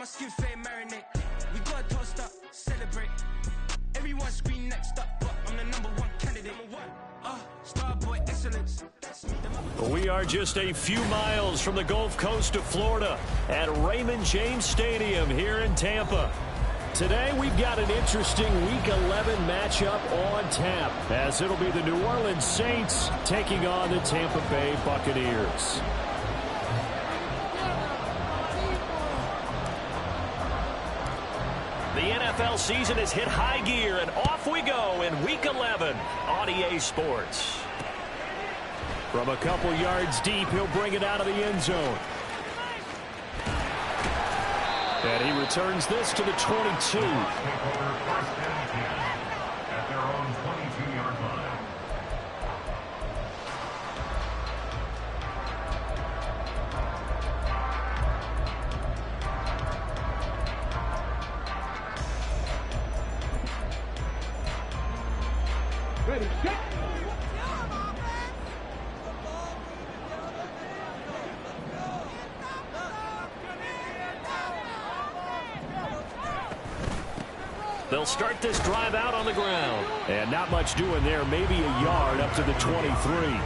my skin fade marinate. We gotta toast up, celebrate. Everyone scream next up, but I'm the #1 candidate. Starboy excellence. We are just a few miles from the Gulf Coast of Florida at Raymond James Stadium here in Tampa. Today we've got an interesting Week 11 matchup on tap, as it'll be the New Orleans Saints taking on the Tampa Bay Buccaneers. The NFL season has hit high gear, and off we go in Week 11 on EA Sports. From a couple yards deep, he'll bring it out of the end zone. And he returns this to the 22. At their own 22-yard line. Ready, set. They'll start this drive out on the ground. And not much doing there, maybe a yard up to the 23.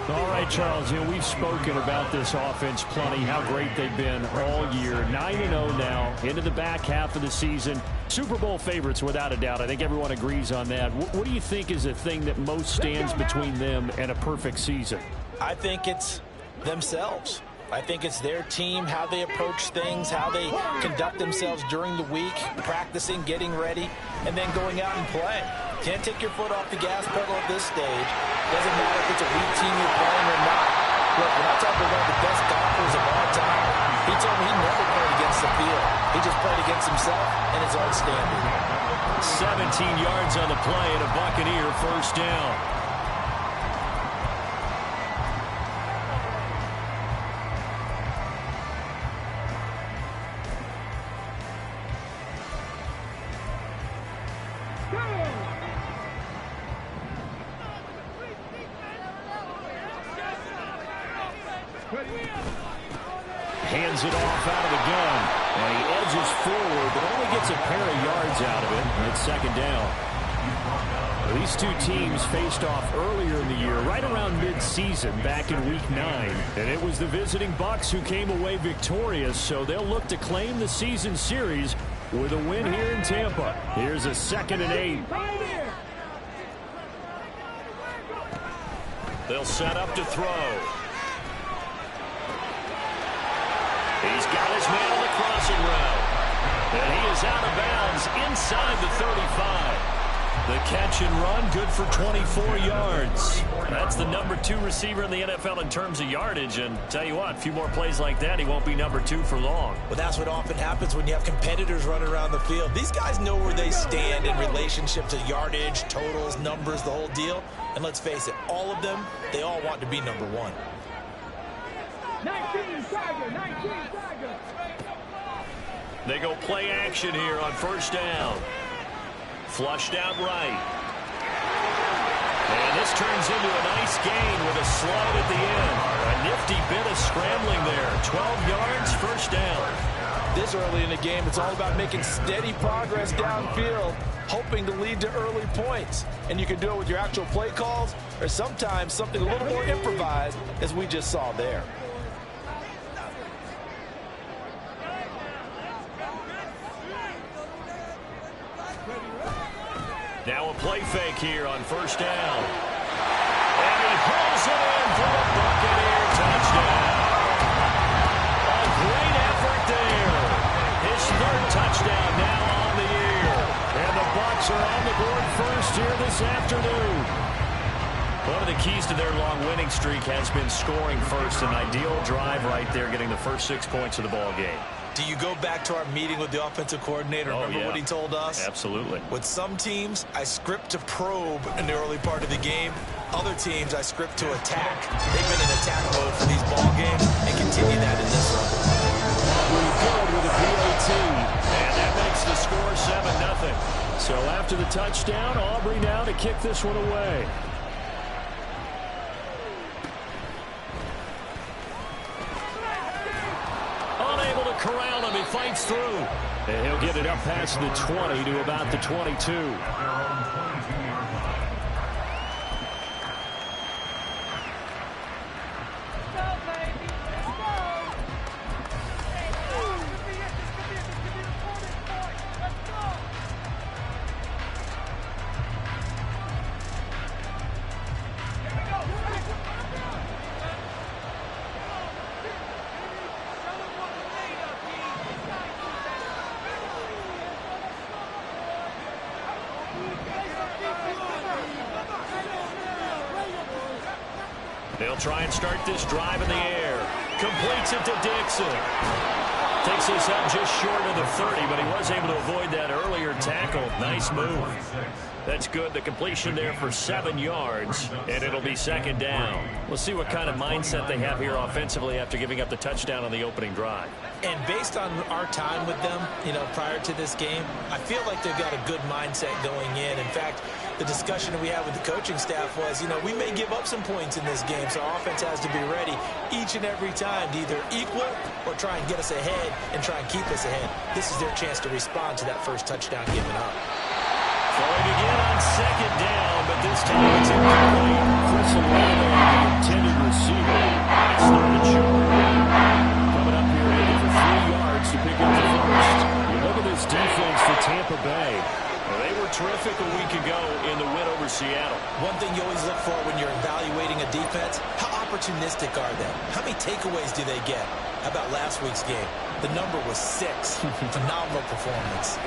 All right, Charles, we've spoken about this offense plenty, how great they've been all year. 9-0 now, into the back half of the season. Super Bowl favorites, without a doubt. I think everyone agrees on that. What do you think is the thing that most stands between them and a perfect season? I think it's themselves. I think it's their team, how they approach things, how they conduct themselves during the week, practicing, getting ready, and then going out and playing. Can't take your foot off the gas pedal at this stage. Doesn't matter if it's a weak team you're playing or not. Look, when I talk about one of the best golfers of all time, he told me he never played against the field. He just played against himself and his own standard. 17 yards on the play and a Buccaneer first down. Hands it off out of the gun, and he edges forward, but only gets a pair of yards out of it, and it's second down. These two teams faced off earlier in the year, right around mid-season, back in Week 9, and it was the visiting Bucs who came away victorious, so they'll look to claim the season series with a win here in Tampa. Here's a 2nd and 8. They'll set up to throw. He's got his man on the crossing route. And he is out of bounds inside the 35. The catch and run, good for 24 yards. That's the #2 receiver in the NFL in terms of yardage. And tell you what, a few more plays like that, he won't be #2 for long. Well, that's what often happens when you have competitors running around the field. These guys know where they stand in relationship to yardage, totals, numbers, the whole deal. And let's face it, all of them, they all want to be #1. 19 Tiger, 19 Tiger. They go play action here on first down. Flushed out right. And this turns into a nice gain with a slide at the end. A nifty bit of scrambling there. 12 yards, first down. This early in the game, it's all about making steady progress downfield, hoping to lead to early points. And you can do it with your actual play calls, or sometimes something a little more improvised, as we just saw there. Now a play fake here on first down. And he hauls it in for the Buccaneer touchdown. A great effort there. His 3rd touchdown now on the year. And the Bucs are on the board first here this afternoon. One of the keys to their long winning streak has been scoring first. An ideal drive right there, getting the first 6 points of the ball game. Do you go back to our meeting with the offensive coordinator? Remember what he told us? Absolutely. With some teams, I script to probe in the early part of the game. Other teams, I script to attack. They've been in attack mode for these ball games and continue that in this one. Good with a PAT, and that makes the score 7-0. So after the touchdown, Aubrey now to kick this one away. Unable to corral him. He fights through. And he'll get it up past the 20 to about the 22. They'll try and start this drive in the air. Completes it to Dixon. Takes this up just short of the 30, but he was able to avoid that earlier tackle. Nice move. That's good. The completion there for 7 yards, and it'll be second down. We'll see what kind of mindset they have here offensively after giving up the touchdown on the opening drive. And based on our time with them, prior to this game, I feel like they've got a good mindset going in. In fact, the discussion that we had with the coaching staff was, we may give up some points in this game, so our offense has to be ready each and every time to either equal or try and get us ahead and try and keep us ahead. This is their chance to respond to that first touchdown given up. Throwing again on second down, but this time it's incomplete. Chris Olave, the intended receiver, started short. Coming up here, looking for 3 yards to pick up the first. You look at this defense for Tampa Bay. They were terrific a week ago in the win over Seattle. One thing you always look for when you're evaluating a defense, how opportunistic are they? How many takeaways do they get? How about last week's game? The number was 6. Phenomenal performance.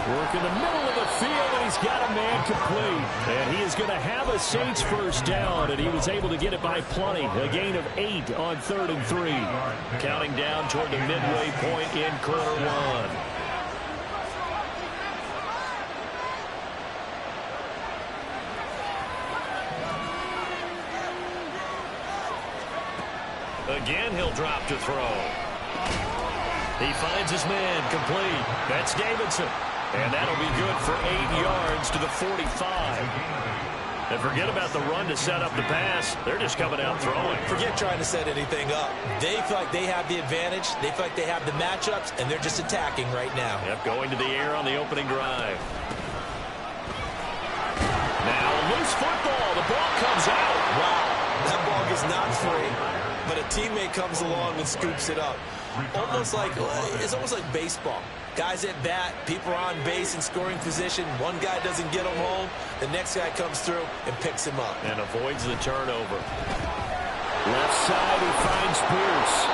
Work in the middle of the field, and he's got a man complete. And he is going to have a Saints first down, and he was able to get it by plenty. A gain of 8 on 3rd and 3. Counting down toward the midway point in quarter 1. Again, he'll drop to throw. He finds his man complete. That's Davidson. And that'll be good for 8 yards to the 45. And forget about the run to set up the pass. They're just coming out throwing. Forget trying to set anything up. They feel like they have the advantage. They feel like they have the matchups, and they're just attacking right now. Yep, going to the air on the opening drive. Now, loose football. The ball comes out. Wow, that ball is not free. But a teammate comes along and scoops it up. It's almost like baseball. Guys at bat, people are on base in scoring position. One guy doesn't get him home. The next guy comes through and picks him up. And avoids the turnover. Left side, he finds Pierce.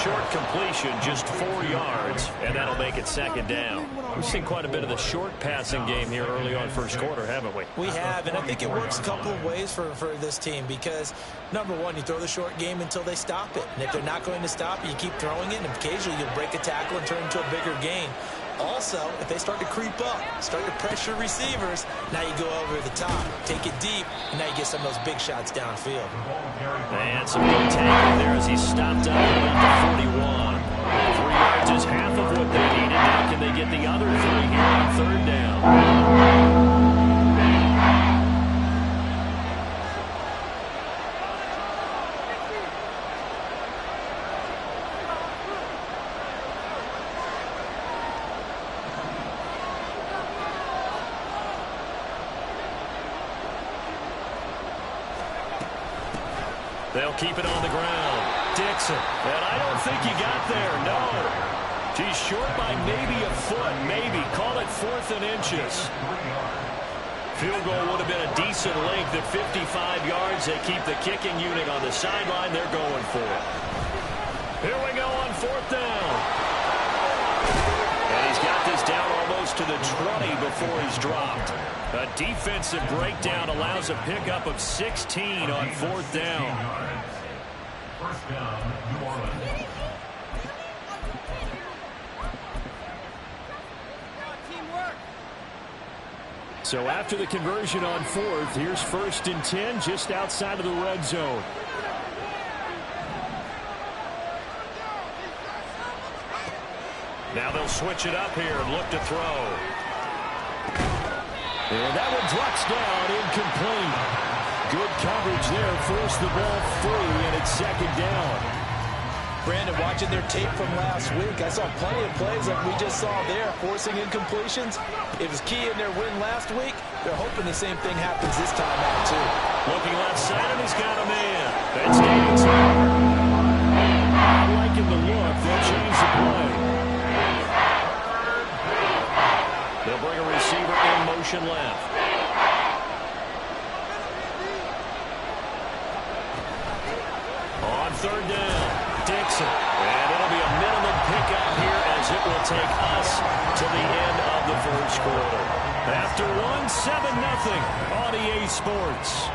Short completion, just 4 yards, and that'll make it second down. We've seen quite a bit of the short passing game here early on first quarter, haven't we? We have, and I think it works a couple of ways for this team because, number one, you throw the short game until they stop it. And if they're not going to stop it, you keep throwing it, and occasionally you'll break a tackle and turn into a bigger gain. Also, if they start to creep up, start to pressure receivers, now you go over the top, take it deep, and now you get some of those big shots downfield. And some good tackling there as he stopped up at the 41. 3 yards is half of what they needed. Now can they get the other 3 here on 3rd down? They'll keep it on the ground. Dixon. And I don't think he got there, no. He's short by maybe a foot, maybe. Call it 4th and inches. Field goal would have been a decent length at 55 yards. They keep the kicking unit on the sideline. They're going for it. Here we go on 4th down. And he's got this down almost to the 20 before he's dropped. A defensive breakdown allows a pickup of 16 on 4th down. First down, New Orleans. So after the conversion on 4th, here's 1st and 10 just outside of the red zone. Now they'll switch it up here and look to throw. And that one drops down, incomplete. Good coverage there, forced the ball free, and it's 2nd down. Brandon, watching their tape from last week, I saw plenty of plays like we just saw there, forcing incompletions. It was key in their win last week. They're hoping the same thing happens this time out, too. Looking left side, and he's got a man. That's Davidson. Not liking the look. They'll change the play. They'll bring a receiver in motion left. On third down, Dixon. And it'll be a minimum pickup here as it will take us to the end of the first quarter. After 7-0 on EA Sports.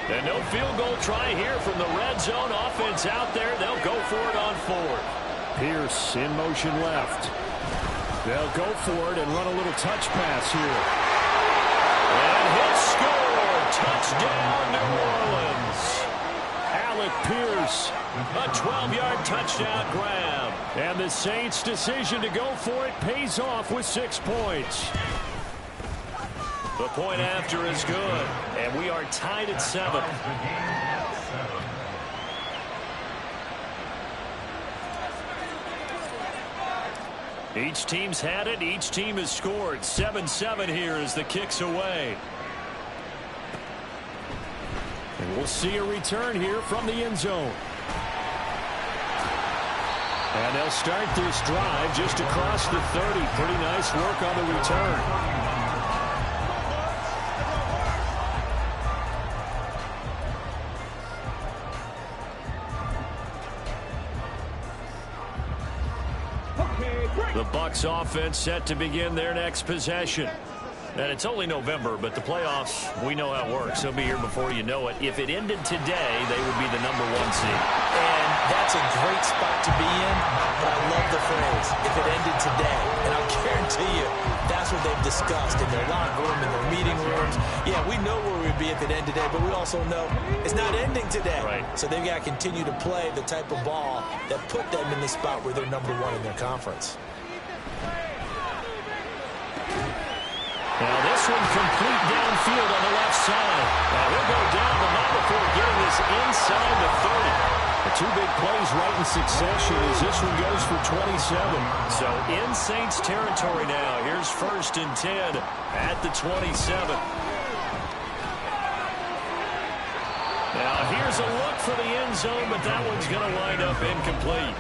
And no field goal try here from the red zone. Offense out there. They'll go for it on fourth. Pierce in motion left. They'll go for it and run a little touch pass here. And he'll score. Touchdown, New Orleans. Alec Pierce, a 12-yard touchdown grab. And the Saints' decision to go for it pays off with 6 points. The point after is good, and we are tied at 7. Each team's had it. Each team has scored. 7-7 here as the kick's away. And we'll see a return here from the end zone. And they'll start this drive just across the 30. Pretty nice work on the return. The Bucs offense set to begin their next possession. And it's only November, but the playoffs, we know how it works. They'll be here before you know it. If it ended today, they would be the #1 seed. And that's a great spot to be in, but I love the phrase, if it ended today. And I'll guarantee you, that's what they've discussed in their locker room, in their meeting rooms. Yeah, we know where we'd be if it ended today, but we also know it's not ending today. Right. So they've got to continue to play the type of ball that put them in the spot where they're #1 in their conference. Now this one complete downfield on the left side. Now he'll go down, but not before getting this inside the 30. The 2 big plays right in succession as this one goes for 27. So in Saints territory now. Here's 1st and 10 at the 27. Now here's a look for the end zone, but that one's going to wind up incomplete.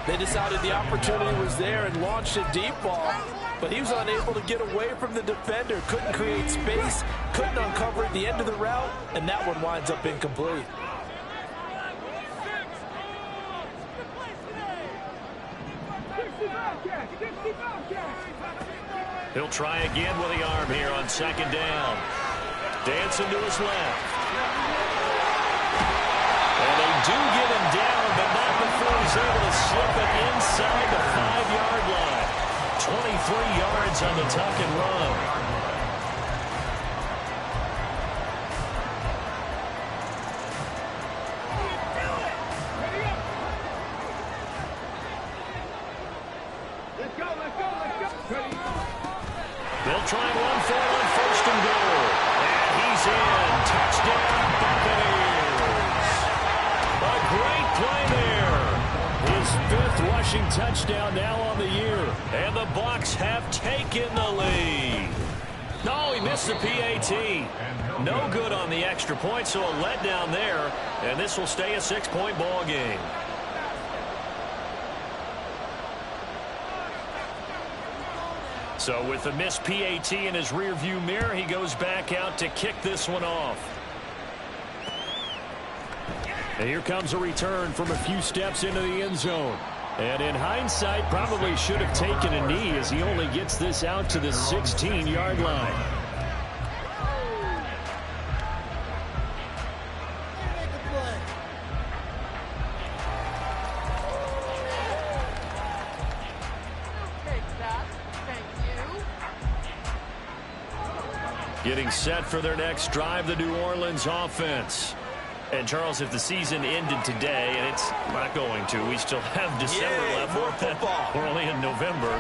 They decided the opportunity was there and launched a deep ball, but he was unable to get away from the defender, couldn't create space, couldn't uncover at the end of the route, and that one winds up incomplete. He'll try again with the arm here on 2nd down. Dancing to his left. And they do get him down, but not before he's able to slip it inside the 5-yard line. 23 yards on the tuck and run. They'll try and run for it on 1st and goal. And he's in. Touchdown, Buccaneers. A great play there. His 5th rushing touchdown now on the year. And the Bucs have taken the lead. No, he missed the PAT. No good on the extra point, so a letdown there. And this will stay a 6-point ball game. So with the missed PAT in his rearview mirror, he goes back out to kick this one off. And here comes a return from a few steps into the end zone. And in hindsight, probably should have taken a knee as he only gets this out to the 16-yard line. Getting set for their next drive, the New Orleans offense. And, Charles, if the season ended today, and it's not going to, we still have December left. More football. We're only in November.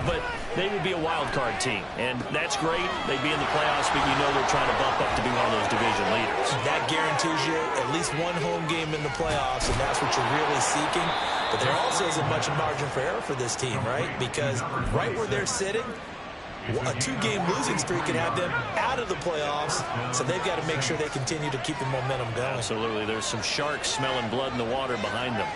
But they would be a wild card team, and that's great. They'd be in the playoffs, but you know they're trying to bump up to be one of those division leaders. That guarantees you at least one home game in the playoffs, and that's what you're really seeking. But there also isn't much margin for error for this team, right? Because right where they're sitting, a 2-game losing streak could have them out of the playoffs, so they've got to make sure they continue to keep the momentum going. Absolutely. There's some sharks smelling blood in the water behind them.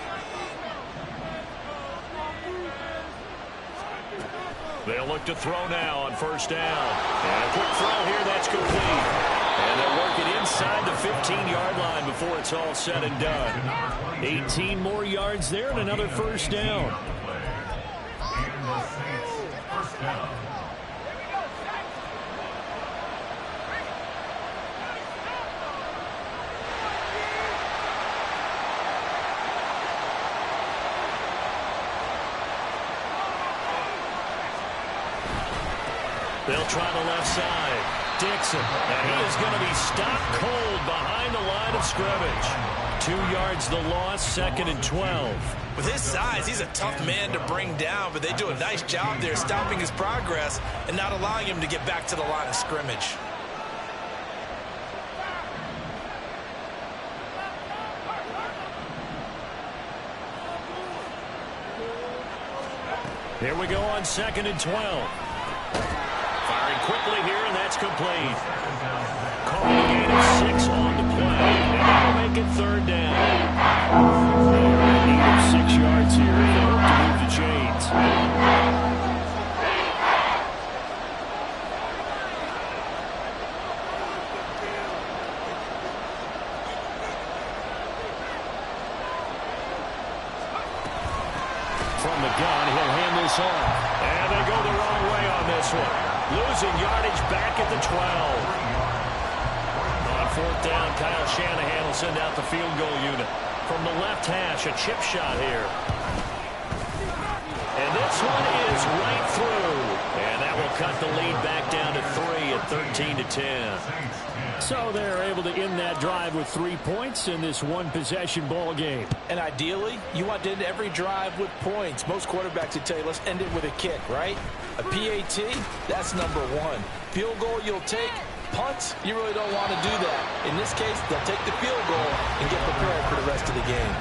They'll look to throw now on first down. And a quick throw here, that's complete. And they'll work it inside the 15-yard line before it's all said and done. 18 more yards there and another first down. First down. They'll try the left side. Dixon, and he is going to be stopped cold behind the line of scrimmage. 2 yards the loss, 2nd and 12. With his size, he's a tough man to bring down, but they do a nice job there stopping his progress and not allowing him to get back to the line of scrimmage. Here we go on 2nd and 12. Firing quickly here, and that's complete. Calling a gain of 6 on the play, and that'll make it 3rd down. They're in need of 6 yards here if they hope to move the chains. From the gun, he'll hand this off. And they go the wrong way on this one. Losing yardage back at the 12. On 4th down, Kyle Shanahan will send out the field goal unit. From the left hash, a chip shot here. And this one is right through. And that will cut the lead back down to 3 at 13-10. So they're able to end that drive with 3 points in this one-possession ball game. And ideally, you want to end every drive with points. Most quarterbacks would tell you, let's end it with a kick, right? A PAT, that's number 1. Field goal you'll take. Punts, you really don't want to do that. In this case, they'll take the field goal and get prepared for the rest of the game.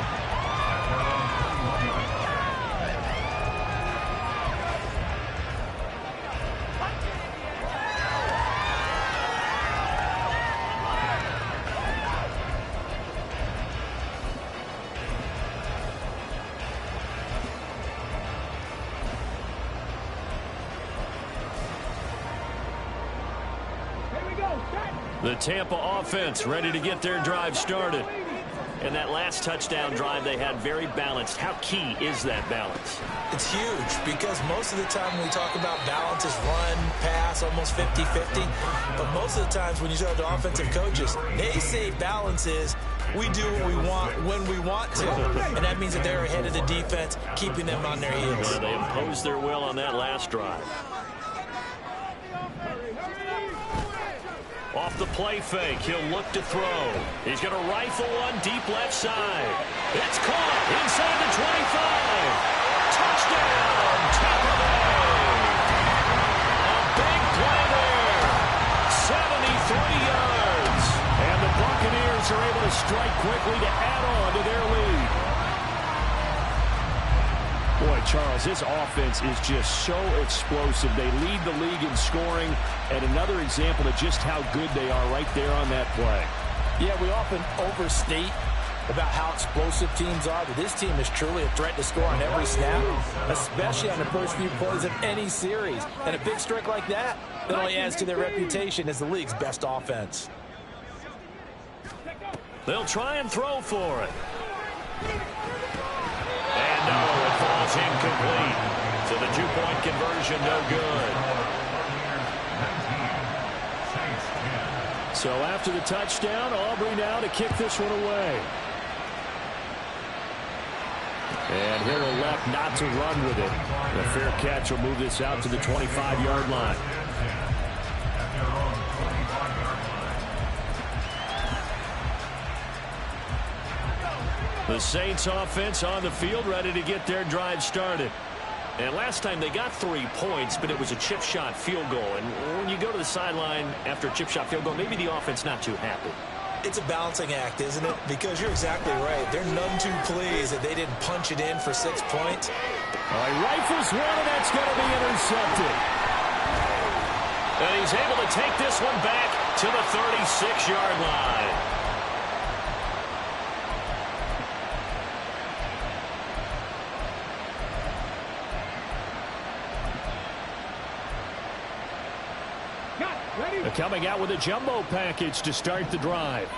The Tampa offense ready to get their drive started. And that last touchdown drive they had very balanced. How key is that balance? It's huge because most of the time when we talk about balance is run, pass, almost 50-50. But most of the times when you talk to offensive coaches, they say balance is we do what we want when we want to. And that means that they're ahead of the defense, keeping them on their heels. Well, they imposed their will on that last drive. Off the play fake, he'll look to throw. He's going to rifle one deep left side. It's caught inside the 25. Touchdown, Tampa Bay. A big play there. 73 yards. And the Buccaneers are able to strike quickly to add on to their lead. Boy, Charles, this offense is just so explosive. They lead the league in scoring, and another example of just how good they are right there on that play. Yeah, we often overstate about how explosive teams are, but this team is truly a threat to score on every snap, especially on the first few plays of any series. And a big strike like that only adds to their reputation as the league's best offense. They'll try and throw for it. And no, it falls incomplete. So the 2-point conversion, no good. So after the touchdown, Aubrey now to kick this one away. And he'll elect not to run with it. The fair catch will move this out to the 25-yard line. The Saints offense on the field, ready to get their drive started. And last time they got 3 points, but it was a chip shot field goal. And when you go to the sideline after a chip shot field goal, maybe the offense not too happy. It's a balancing act, isn't it? Because you're exactly right. They're none too pleased that they didn't punch it in for 6 points. All right, rifles one, and that's going to be intercepted. And he's able to take this one back to the 36-yard line. They're coming out with a jumbo package to start the drive.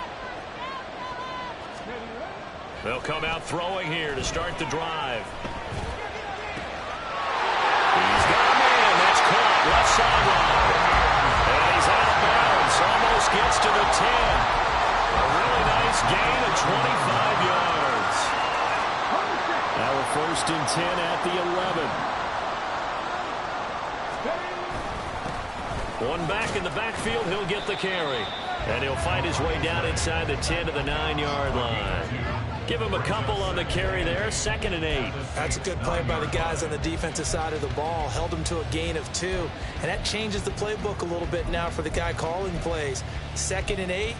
They'll come out throwing here to start the drive. He's got a man. That's caught. Left sideline. And he's out of bounds. Almost gets to the 10. A really nice gain of 25 yards. Now a 1st and 10 at the 11. One back in the backfield, he'll get the carry. And he'll find his way down inside the 10 to the 9-yard line. Give him a couple on the carry there, 2nd and 8. That's a good play by the guys on the defensive side of the ball. Held him to a gain of 2. And that changes the playbook a little bit now for the guy calling plays. 2nd and 8.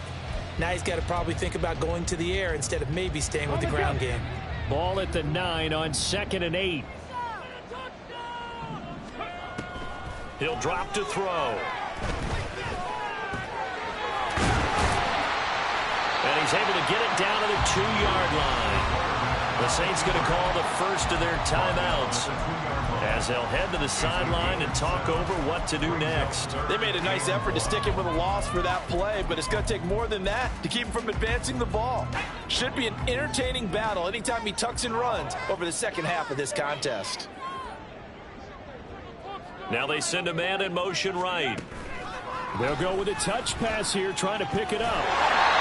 Now he's got to probably think about going to the air instead of maybe staying with the ground game. Ball at the 9 on 2nd and 8. He'll drop to throw. And he's able to get it down to the 2-yard line. The Saints going to call the first of their timeouts as they'll head to the sideline and talk over what to do next. They made a nice effort to stick him with a loss for that play, but it's going to take more than that to keep him from advancing the ball. Should be an entertaining battle anytime he tucks and runs over the second half of this contest. Now they send a man in motion right. They'll go with a touch pass here, trying to pick it up.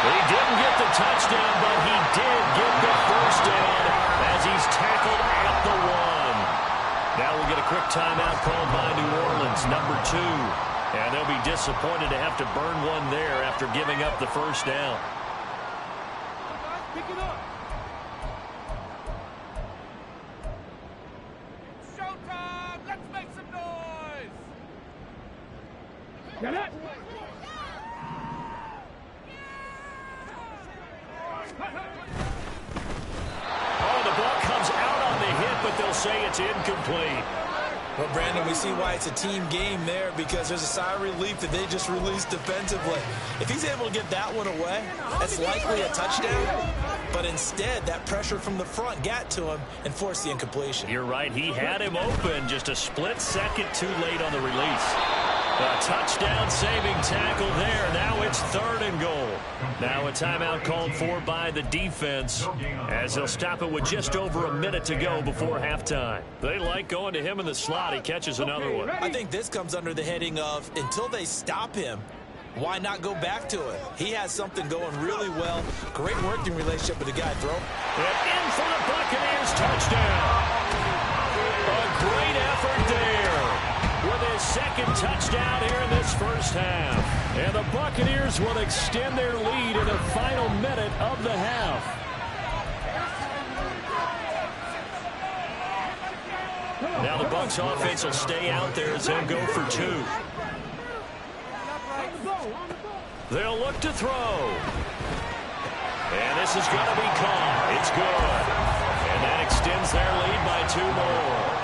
He didn't get the touchdown, but he did get the first down as he's tackled at the 1. Now we'll get a quick timeout called by New Orleans, number 2. And they'll be disappointed to have to burn one there after giving up the first down. Pick it up. Get it! Oh, the ball comes out on the hit, but they'll say it's incomplete. Well, Brandon, we see why it's a team game there because there's a sigh of relief that they just released defensively. If he's able to get that one away, that's likely a touchdown. But instead, that pressure from the front got to him and forced the incompletion. You're right. He had him open, just a split second too late on the release. A touchdown saving tackle there. Now it's 3rd and goal. Now a timeout called for by the defense as they'll stop it with just over a minute to go before halftime. They like going to him in the slot. He catches another one. I think this comes under the heading of until they stop him, why not go back to it? He has something going really well. Great working relationship with the guy throwing. And in for the Buccaneers touchdown. A great effort there. With his 2nd touchdown here in this first half. And the Buccaneers will extend their lead in the final minute of the half. Now the Bucs offense will stay out there as they'll go for 2. They'll look to throw. And this is going to be caught. It's good. And that extends their lead by 2 more.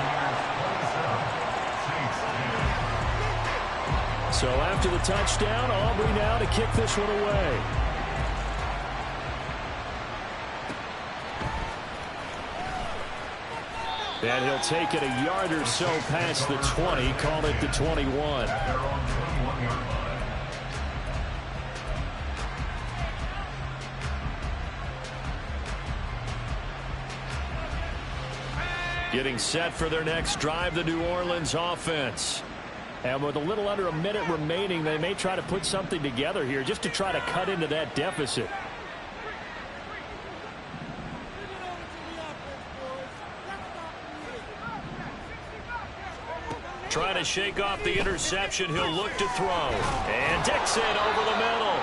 So after the touchdown, Aubrey now to kick this one away. And he'll take it a yard or so past the 20, call it the 21. Getting set for their next drive, the New Orleans offense. And with a little under a minute remaining, they may try to put something together here just to try to cut into that deficit. Trying to shake off the interception. He'll look to throw. And Dixon over the middle.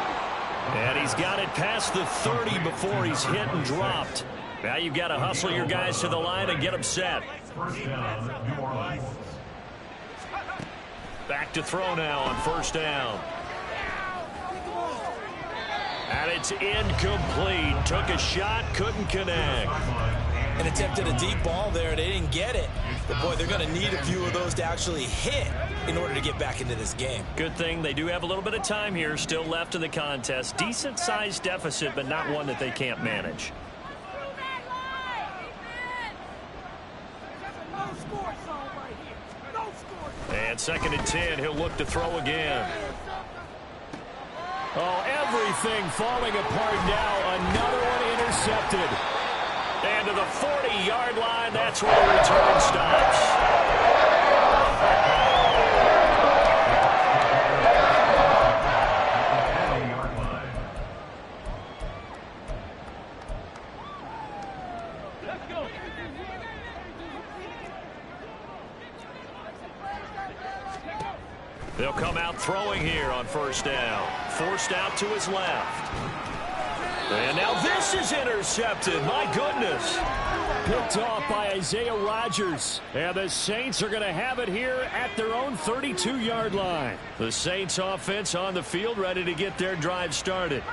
And he's got it past the 30 before he's hit and dropped. Now you've got to hustle your guys to the line and get them set. First down, New Orleans. Back to throw now on first down. And it's incomplete. Took a shot, couldn't connect. And attempted a deep ball there. They didn't get it. But, boy, they're going to need a few of those to actually hit in order to get back into this game. Good thing they do have a little bit of time here still left in the contest. Decent-sized deficit, but not one that they can't manage. And 2nd and 10, he'll look to throw again. Oh, everything falling apart now. Another one intercepted. And to the 40-yard line, that's where the return stops. They'll come out throwing here on first down. Forced out to his left. And now this is intercepted. My goodness. Picked off by Isaiah Rodgers. And the Saints are going to have it here at their own 32-yard line. The Saints offense on the field ready to get their drive started.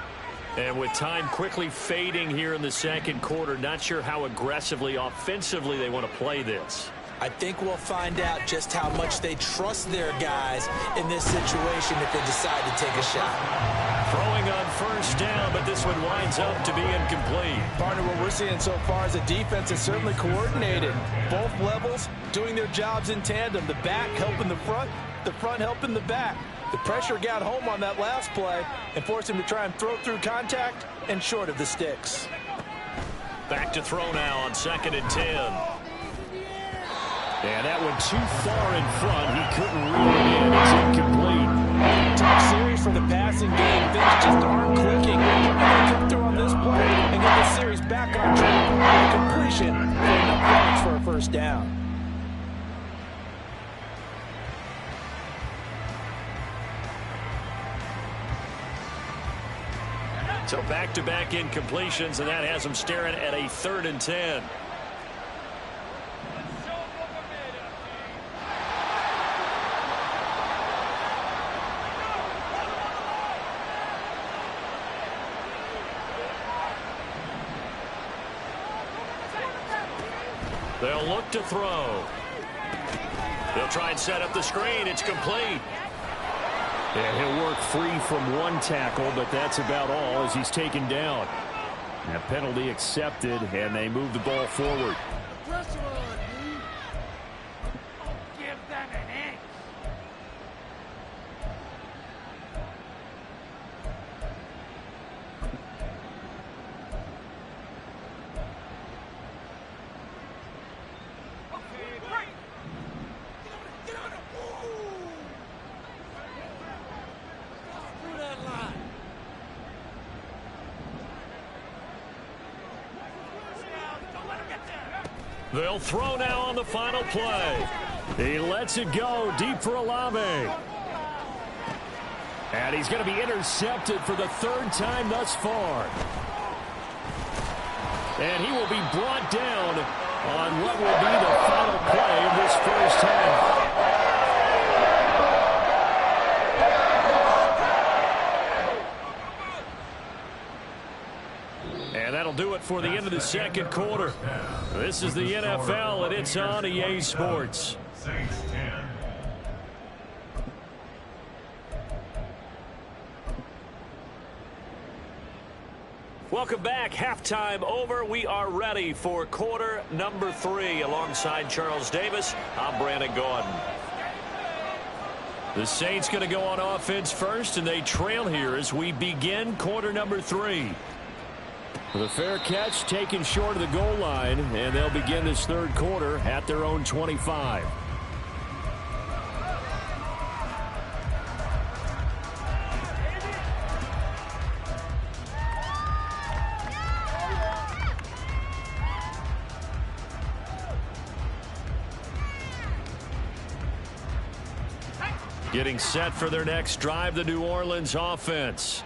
And with time quickly fading here in the second quarter, not sure how aggressively, offensively they want to play this. I think we'll find out just how much they trust their guys in this situation if they decide to take a shot. Throwing on first down, but this one winds up to be incomplete. Partner, what we're seeing so far is the defense is certainly coordinated. Both levels doing their jobs in tandem. The back helping the front helping the back. The pressure got home on that last play and forced him to try and throw through contact and short of the sticks. Back to throw now on 2nd and 10. And that one too far in front. He couldn't reel it in. It's incomplete. Tough series for the passing game. Things just aren't clicking. They're going to come through on this play and get the series back on track with a completion for enough yards for a first down. So back-to-back incompletions, and that has them staring at a 3rd and 10. They'll look to throw. They'll try and set up the screen. It's complete. Yeah, he'll work free from one tackle, but that's about all as he's taken down. That penalty accepted, and they move the ball forward. Pressure on, dude. Give them an inch. They'll throw now on the final play. He lets it go deep for Olave. And he's going to be intercepted for the 3rd time thus far. And he will be brought down on what will be the final play of this first half. And that'll do it for the end of the second quarter. This is the NFL, and it's on EA Sports. Saints 10. Welcome back. Halftime over. We are ready for quarter number 3. Alongside Charles Davis, I'm Brandon Gordon. The Saints going to go on offense first, and they trail here as we begin quarter number 3. The fair catch taken short of the goal line, and they'll begin this third quarter at their own 25. Getting set for their next drive, the New Orleans offense.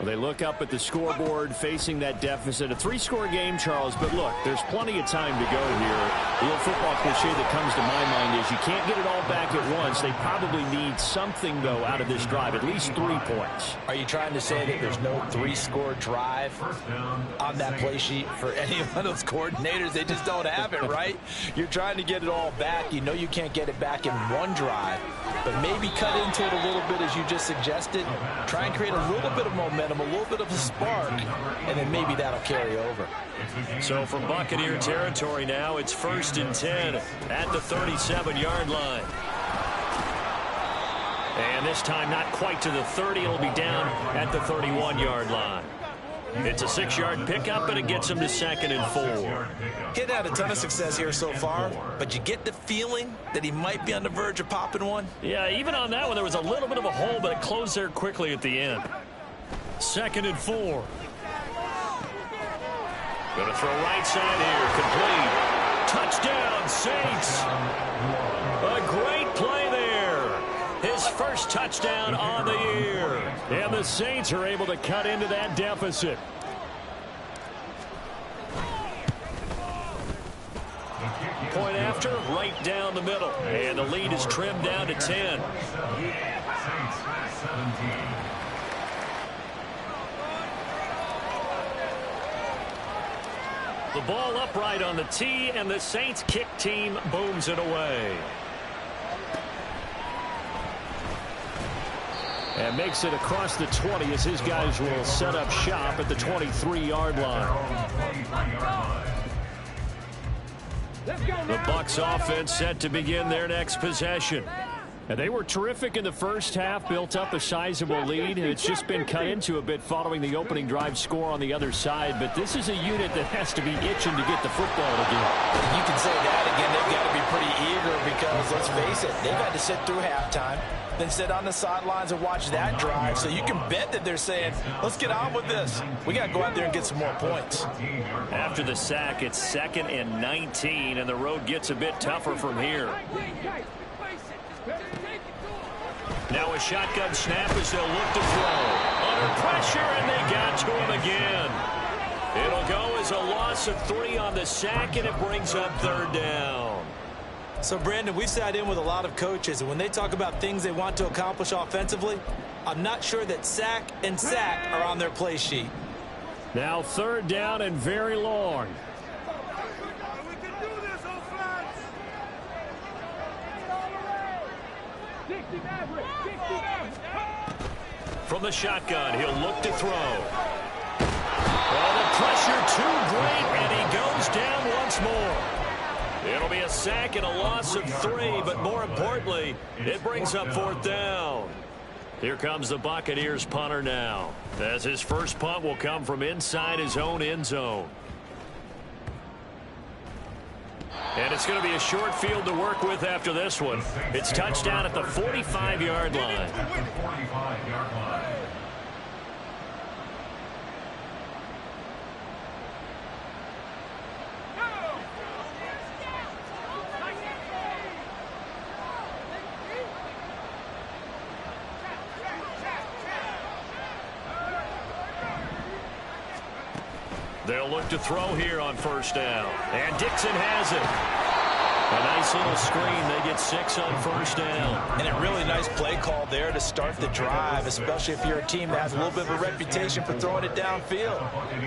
Well, they look up at the scoreboard facing that deficit. A 3-score game, Charles, but look, there's plenty of time to go here. The old football cliche that comes to my mind is you can't get it all back at once. They probably need something, though, out of this drive, at least 3 points. Are you trying to say that there's no 3-score drive on that play sheet for any of those coordinators? They just don't have it, right? You're trying to get it all back. You know you can't get it back in one drive, but maybe cut into it a little bit as you just suggested. Try and create a little bit of momentum, a little bit of a spark, and then maybe that'll carry over. So from Buccaneer territory now, it's 1st and 10 at the 37-yard line. And this time not quite to the 30. It'll be down at the 31-yard line. It's a 6-yard pickup, and it gets him to 2nd and 4. He had a ton of success here so far, but you get the feeling that he might be on the verge of popping one. Yeah, even on that one, there was a little bit of a hole, but it closed there quickly at the end. 2nd and 4. Going to throw right side here. Complete. Touchdown, Saints. A great play there. His first touchdown on the year. And the Saints are able to cut into that deficit. Point after, right down the middle. And the lead is trimmed down to 10. Saints 17. The ball upright on the tee, and the Saints kick team booms it away. And makes it across the 20 as his guys will set up shop at the 23-yard line. The Bucs offense set to begin their next possession. And they were terrific in the first half, built up a sizable lead. It's just been cut into a bit following the opening drive score on the other side. But this is a unit that has to be itching to get the football again. You can say that again. They've got to be pretty eager because, let's face it, they've had to sit through halftime, then sit on the sidelines and watch that drive. So you can bet that they're saying, let's get on with this. We got to go out there and get some more points. After the sack, it's 2nd and 19, and the road gets a bit tougher from here. Now a shotgun snap as they'll look to throw. Under pressure, and they got to him again. It'll go as a loss of 3 on the sack, and it brings up 3rd down. So, Brandon, we've sat in with a lot of coaches, and when they talk about things they want to accomplish offensively, I'm not sure that sack and sack are on their play sheet. Now 3rd down and very long. From the shotgun, he'll look to throw. Well, the pressure too great, and he goes down once more. It'll be a sack and a loss of 3, but more importantly, it brings up 4th down. Here comes the Buccaneers punter now, as his first punt will come from inside his own end zone. And it's going to be a short field to work with after this one. It's touchdown at the 45-yard line. They'll look to throw here on 1st down. And Dixon has it. A nice little screen. They get 6 on 1st down. And a really nice play call there to start the drive, especially if you're a team that has a little bit of a reputation for throwing it downfield.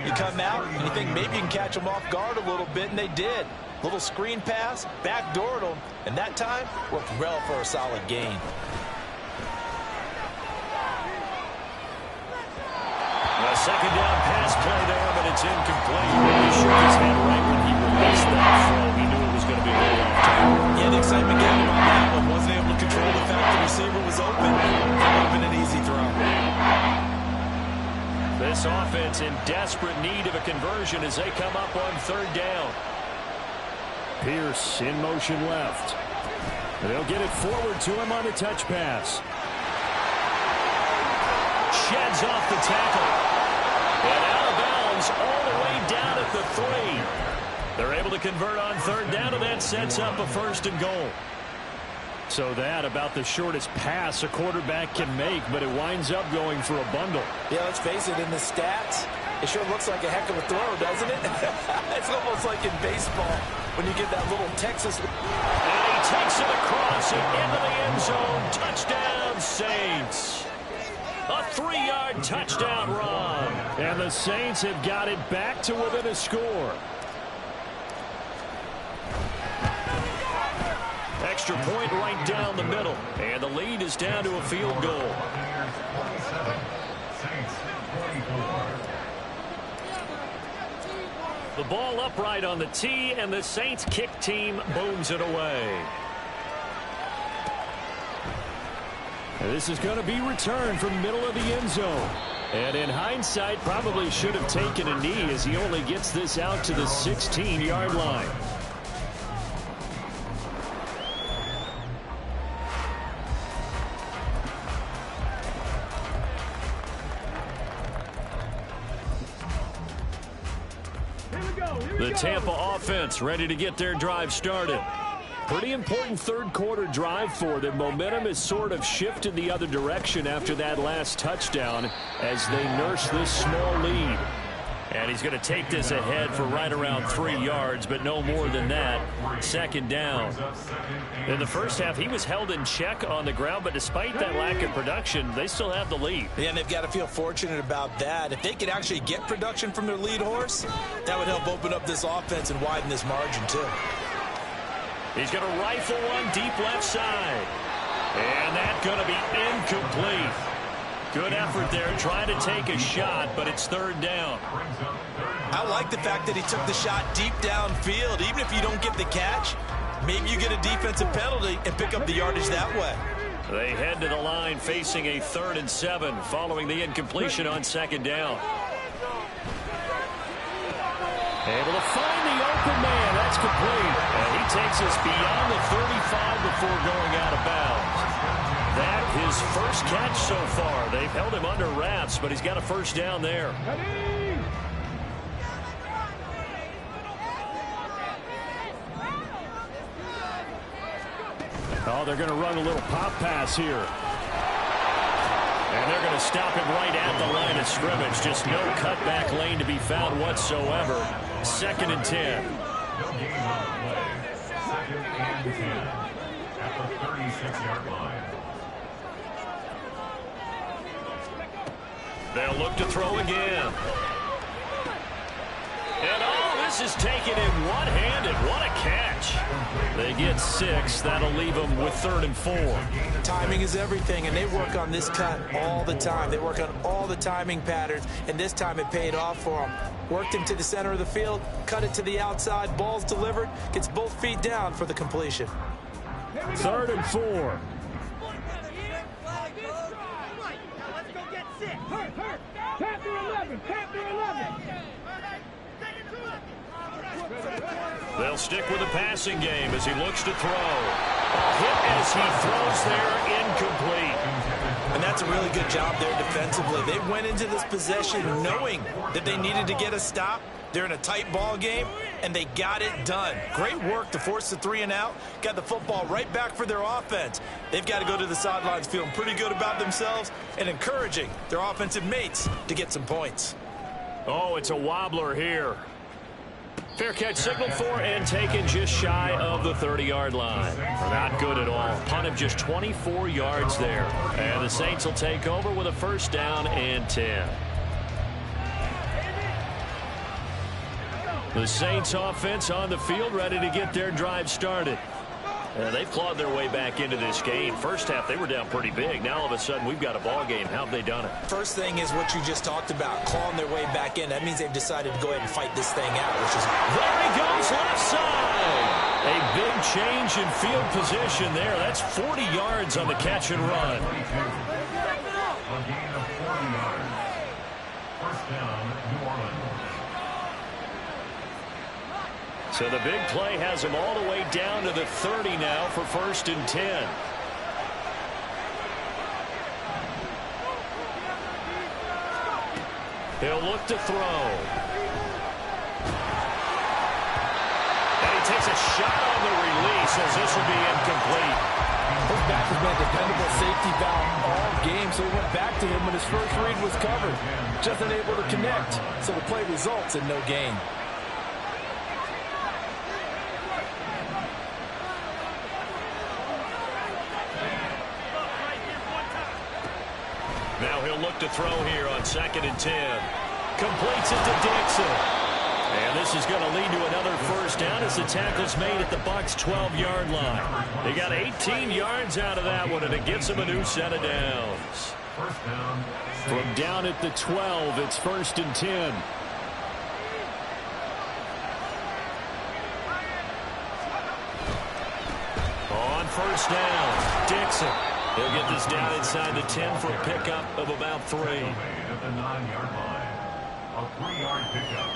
You come out and you think maybe you can catch them off guard a little bit, and they did. Little screen pass, backdoored them, and that time worked well for a solid gain. A 2nd down pass play there, but it's incomplete. He shook his head right when he released that throw. He knew it was going to be a little off target. Yeah, the excitement got him on that one. Wasn't able to control the fact the receiver was open. That would have been an easy throw. This offense in desperate need of a conversion as they come up on 3rd down. Pierce in motion left. They'll get it forward to him on the touch pass. Sheds off the tackle. And out of bounds all the way down at the 3. They're able to convert on 3rd down, and that sets up a 1st and goal. So that about the shortest pass a quarterback can make, but it winds up going for a bundle. Yeah, let's face it, in the stats, it sure looks like a heck of a throw, doesn't it? It's almost like in baseball when you get that little Texas. And he takes it across and into the end zone. Touchdown, Saints. A 3-yard touchdown run. And the Saints have got it back to within a score. Extra point right down the middle. And the lead is down to a field goal. The ball upright on the tee, and the Saints kick team booms it away. And this is going to be returned from the middle of the end zone. And in hindsight, probably should have taken a knee as he only gets this out to the 16-yard line. The Tampa offense ready to get their drive started. Pretty important third-quarter drive for them. Momentum has sort of shifted the other direction after that last touchdown as they nurse this small lead. And he's going to take this ahead for right around 3 yards, but no more than that. Second down. In the first half, he was held in check on the ground, but despite that lack of production, they still have the lead. Yeah, and they've got to feel fortunate about that. If they could actually get production from their lead horse, that would help open up this offense and widen this margin, too. He's going to rifle one deep left side. And that's going to be incomplete. Good effort there trying to take a shot, but it's third down. I like the fact that he took the shot deep downfield. Even if you don't get the catch, maybe you get a defensive penalty and pick up the yardage that way. They head to the line facing a 3rd and 7 following the incompletion on second down. Able to find the open man. That's complete. And he takes us beyond the 35 before going out of bounds. That his first catch so far. They've held him under wraps, but he's got a first down there. Oh, they're going to run a little pop pass here. And they're going to stop him right at the line of scrimmage. Just no cutback lane to be found whatsoever. 2nd and 10. No gain on the play. 2nd and 10 at the 36-yard line. They'll look to throw again. And this is taken in one-handed. What a catch. They get 6. That'll leave them with 3rd and 4. Timing is everything, and they work on this cut all the time. They work on all the timing patterns, and this time it paid off for them. Worked him to the center of the field, cut it to the outside, ball's delivered, gets both feet down for the completion. 3rd and 4. They'll stick with the passing game as he looks to throw. A hit as he throws there, incomplete. And that's a really good job there defensively. They went into this possession knowing that they needed to get a stop. They're in a tight ball game, and they got it done. Great work to force the 3 and out. Got the football right back for their offense. They've got to go to the sidelines feeling pretty good about themselves and encouraging their offensive mates to get some points. Oh, it's a wobbler here. Fair catch signaled for and taken just shy of the 30-yard line. Not good at all. Punt of just 24 yards there. And the Saints will take over with a 1st down and 10. The Saints offense on the field ready to get their drive started. They've clawed their way back into this game. First half, they were down pretty big. Now, all of a sudden, we've got a ball game. How have they done it? First thing is what you just talked about, clawing their way back in. That means they've decided to go ahead and fight this thing out, which is... There he goes, left side. A big change in field position there. That's 40 yards on the catch and run. A gain of 40 yards. 1st down, New Orleans. So the big play has him all the way down to the 30 now for 1st and 10. He'll look to throw. And he takes a shot on the release as this will be incomplete. back has been a dependable safety valve all game, so he went back to him when his first read was covered. Just unable to connect, so the play results in no gain. Now he'll look to throw here on 2nd and 10. Completes it to Dixon. And this is going to lead to another first down as the tackle's made at the Bucs' 12-yard line. They got 18 yards out of that one, and it gets them a new set of downs. From down at the 12, it's 1st and 10. On first down, Dixon. He'll get this down inside the 10 for a pickup of about 3. At the 9-yard line. A 3-yard pickup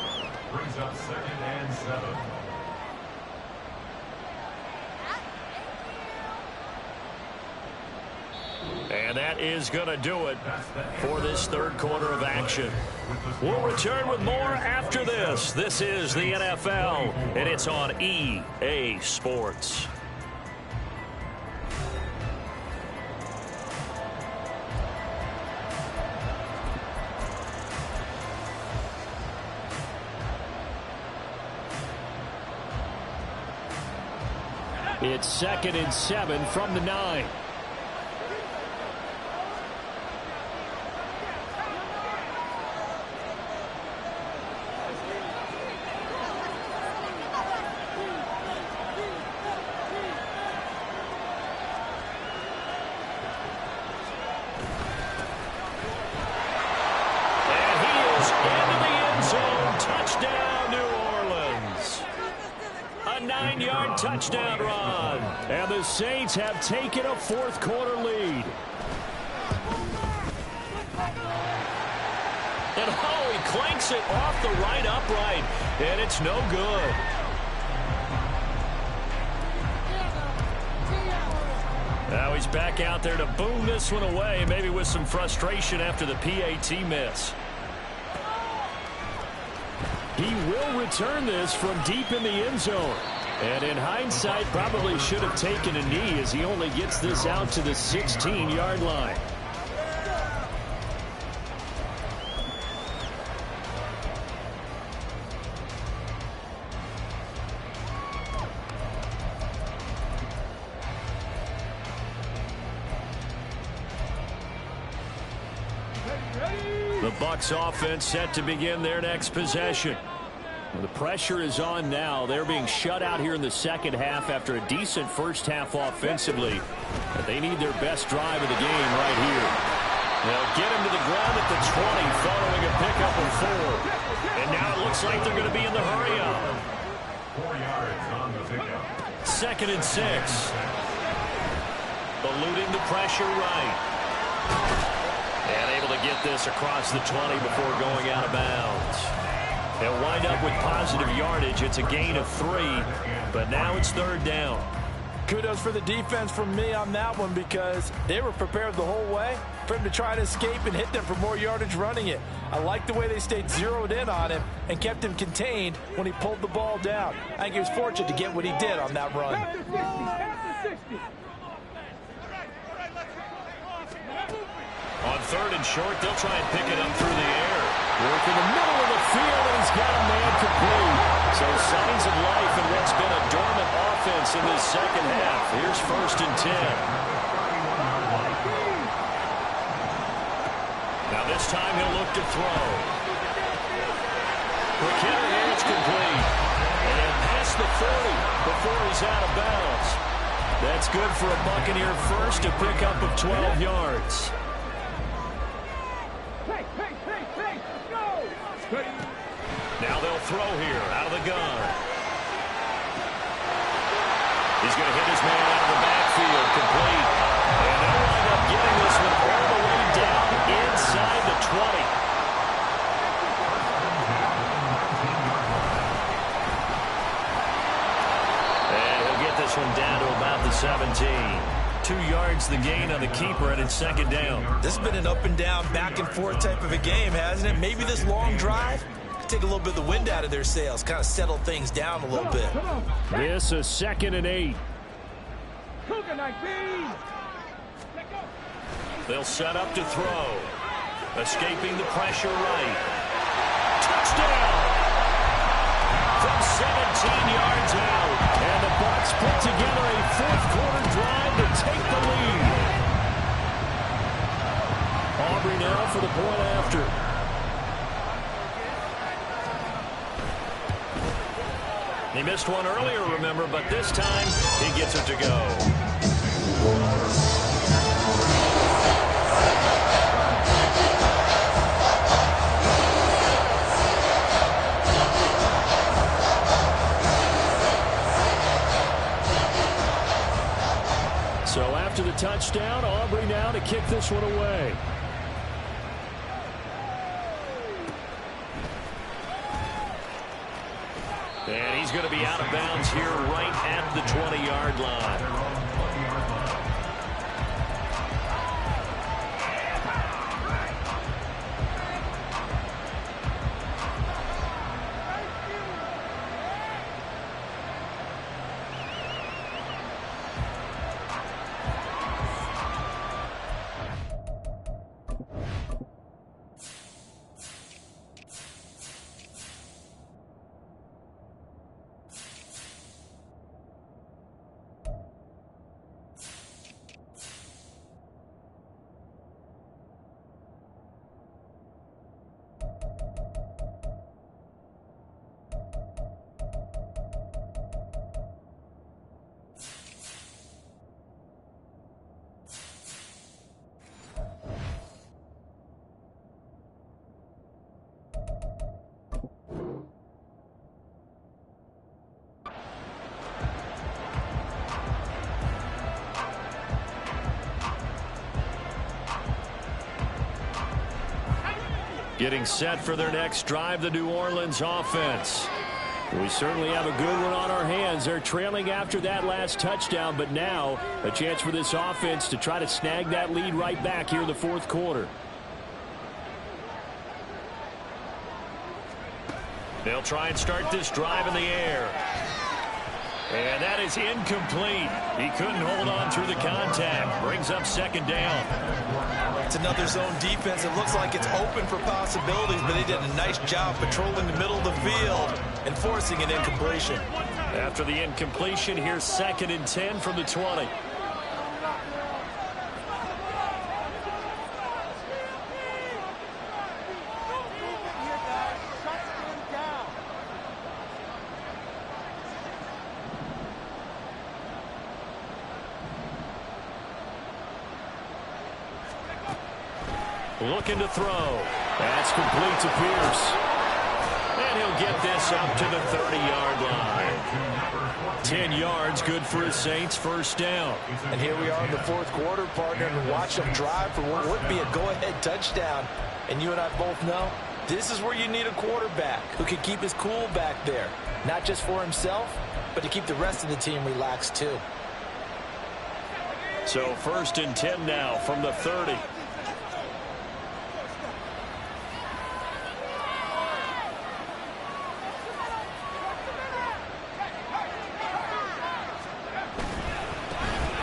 brings up 2nd and 7. And that is going to do it for this third quarter of action. We'll return with more after this. This is the NFL, and it's on EA Sports. It's 2nd and 7 from the 9. And he is into the end zone. Touchdown, New Orleans. A 9-yard touchdown run. And the Saints have taken a fourth quarter lead. And he clanks it off the right upright. And it's no good. Now he's back out there to boom this one away, maybe with some frustration after the PAT miss. He will return this from deep in the end zone. And in hindsight, probably should have taken a knee as he only gets this out to the 16-yard line. The Bucs offense set to begin their next possession. The pressure is on now. They're being shut out here in the second half after a decent first half offensively. But they need their best drive of the game right here. They'll get him to the ground at the 20 following a pickup of 4. And now it looks like they're going to be in the hurry-up. 4 yards on the pickup. 2nd and 6. Eluding the pressure right. And able to get this across the 20 before going out of bounds. They'll wind up with positive yardage. It's a gain of 3, but now it's 3rd down. Kudos for the defense from me on that one because they were prepared the whole way for him to try to escape and hit them for more yardage running it. I like the way they stayed zeroed in on him and kept him contained when he pulled the ball down. I think he was fortunate to get what he did on that run. On 3rd and short, they'll try and pick it up through the air. Work in the middle of the field, and he's got a man complete. So signs of life in what's been a dormant offense in this second half. Here's 1st and 10. Now this time he'll look to throw. McKinnon, and it's complete. And past the 40 before he's out of bounds. That's good for a Buccaneer first, a pickup of 12 yards. Now they'll throw here out of the gun. He's going to hit his man out of the backfield, complete. And they'll wind up getting this one all the way down inside the 20. And he'll get this one down to about the 17. 2 yards the gain on the keeper, and it's 2nd down. This has been an up and down, back and forth type of a game, hasn't it? Maybe this long drive take a little bit of the wind out of their sails, kind of settle things down a little bit. This is 2nd and 8. They'll set up to throw. Escaping the pressure right. Touchdown! From 17 yards out. And the Bucs put together a fourth-quarter drive to take the lead. Aubrey now for the point after. He missed one earlier, remember, but this time he gets it to go. So after the touchdown, Aubrey now to kick this one away. And he's going to be out of bounds here right at the 20-yard line. Getting set for their next drive, the New Orleans offense. We certainly have a good one on our hands. They're trailing after that last touchdown, but now a chance for this offense to try to snag that lead right back here in the fourth quarter. They'll try and start this drive in the air. And that is incomplete. He couldn't hold on through the contact. Brings up second down. It's another zone defense. It looks like it's open for possibilities, but they did a nice job patrolling the middle of the field and forcing an incompletion. After the incompletion, here's 2nd and 10 from the 20. Looking to throw. That's complete to Pierce. And he'll get this up to the 30-yard line. 10 yards, good for his Saints, first down. And here we are in the fourth quarter, partner, and watch them drive for what would be a go-ahead touchdown. And you and I both know this is where you need a quarterback who can keep his cool back there. Not just for himself, but to keep the rest of the team relaxed too. So 1st and 10 now from the 30.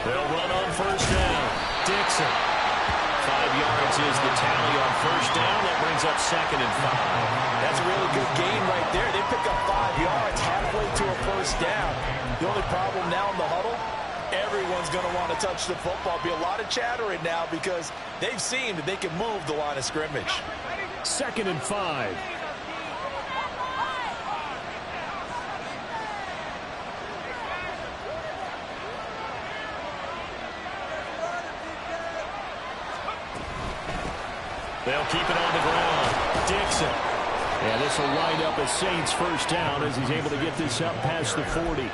They'll run on first down. Dixon. 5 yards is the tally on first down. That brings up 2nd and 5. That's a really good gain right there. They pick up 5 yards halfway to a first down. The only problem now in the huddle, everyone's going to want to touch the football. Be a lot of chattering now because they've seen that they can move the line of scrimmage. 2nd and 5. They'll keep it on the ground. Dixon. And this will wind up a Saints first down as he's able to get this up past the 40.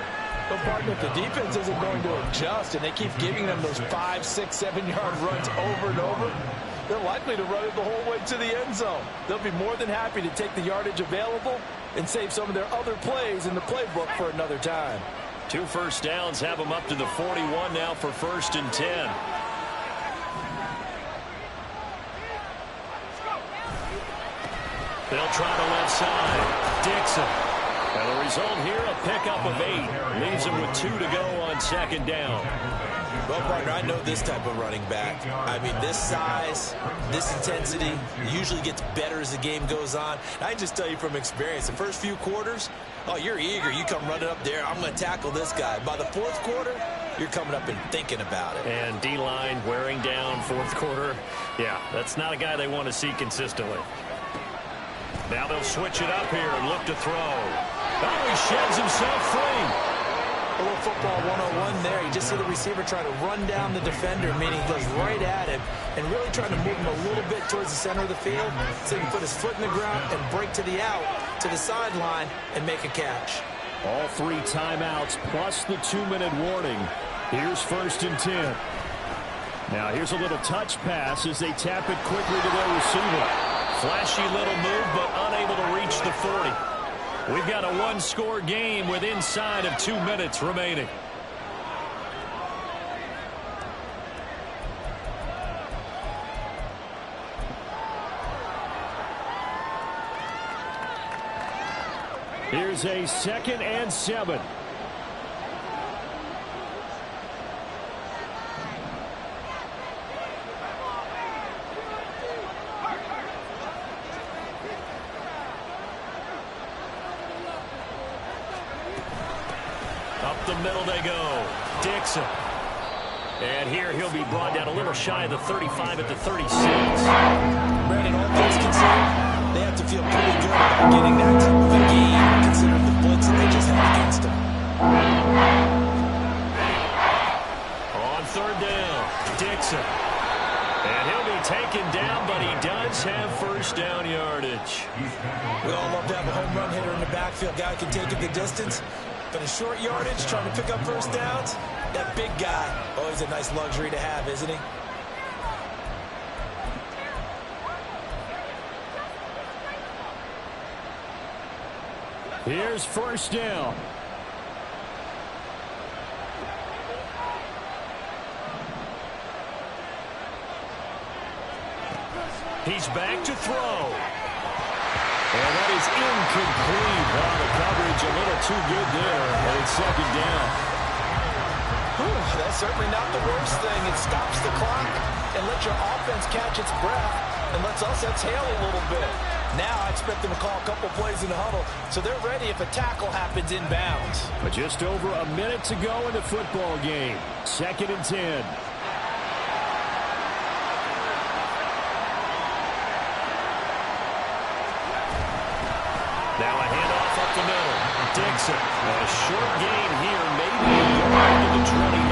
But, partner, if the defense isn't going to adjust and they keep giving them those 5, 6, 7-yard runs over and over, they're likely to run it the whole way to the end zone. They'll be more than happy to take the yardage available and save some of their other plays in the playbook for another time. 2 first downs have them up to the 41 now for 1st and 10. They'll try the left side. Dixon. And the result here, a pickup of 8. Leaves them with 2 to go on 2nd down. Well, partner, I know this type of running back. I mean, this size, this intensity usually gets better as the game goes on. I can just tell you from experience, the first few quarters, oh, you're eager. You come running up there, I'm going to tackle this guy. By the fourth quarter, you're coming up and thinking about it. And D-line wearing down fourth quarter. Yeah, that's not a guy they want to see consistently. Now they'll switch it up here and look to throw. Oh, he sheds himself free. A little football 101 there. You just see the receiver try to run down the defender, meaning he goes right at him and really trying to move him a little bit towards the center of the field so he can put his foot in the ground and break to the out, to the sideline, and make a catch. All 3 timeouts plus the 2-minute warning. Here's 1st and 10. Now here's a little touch pass as they tap it quickly to their receiver. Flashy little move, but unable to reach the 40. We've got a 1-score game with inside of 2 minutes remaining. Here's a 2nd and 7. Up the middle they go. Dixon. And here he'll be brought down a little shy of the 35 at the 36. Brandon, all things considered, they have to feel pretty good about getting that type of a game, considering the blitz that they just had against them. On 3rd down, Dixon. And he'll be taken down, but he does have 1st down yardage. We all love to have a home run hitter in the backfield, guy who can take it the distance. But in short yardage, trying to pick up 1st downs, that big guy, always a nice luxury to have, isn't he? Here's 1st down. He's back to throw. And that is incomplete. Well, the coverage a little too good there. And it's 2nd down. That's certainly not the worst thing. It stops the clock and lets your offense catch its breath and lets us exhale a little bit. Now I expect them to call a couple plays in the huddle so they're ready if a tackle happens inbounds. But just over a minute to go in the football game. 2nd and 10. Now a handoff up the middle. Dixon. A short gain here, maybe to the 29.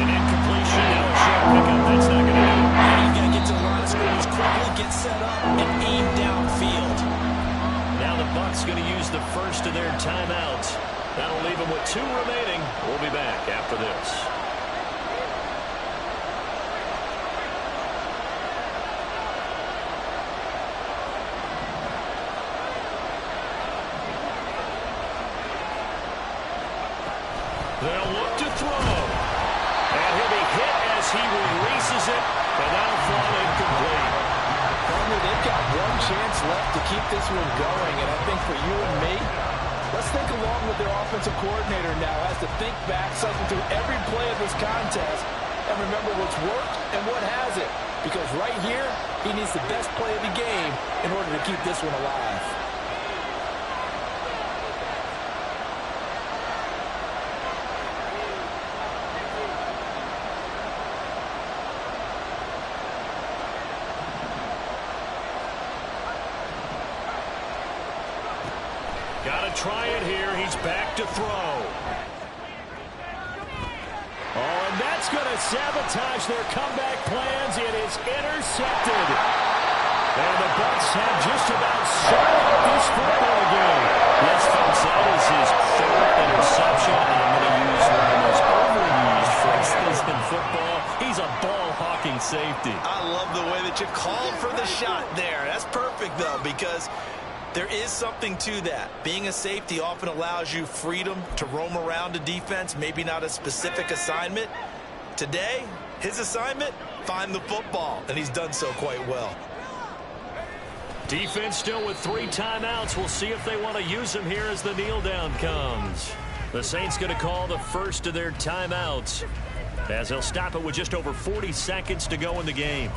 An incompletion. Now a short pickup. That's not going to do it. You got to get to the line of scrimmage quickly, get set up, and aim downfield. Now the Bucs going to use the 1st of their timeouts. That'll leave them with 2 remaining. We'll be back after this. They'll look to throw. And he'll be hit as he releases it. And that'll fall incomplete. Partner, they've got 1 chance left to keep this one going. And I think for you and me, let's think along with their offensive coordinator now as to think back, cycle through every play of this contest, and remember what's worked and what hasn't. Because right here, he needs the best play of the game in order to keep this one alive. Got to try it here. He's back to throw. Oh, and that's going to sabotage their comeback plans. It is intercepted. And the Bucs have just about settled up this football game. Yes, folks, that is his 3rd interception. And I'm going to use one of the most overused phrases in football. He's a ball-hawking safety. I love the way that you called for the shot there. That's perfect, though, because there is something to that. Being a safety often allows you freedom to roam around a defense, maybe not a specific assignment. Today, his assignment, find the football, and he's done so quite well. Defense still with 3 timeouts. We'll see if they want to use them here as the kneel down comes. The Saints going to call the 1st of their timeouts. as they'll stop it with just over 40 seconds to go in the game.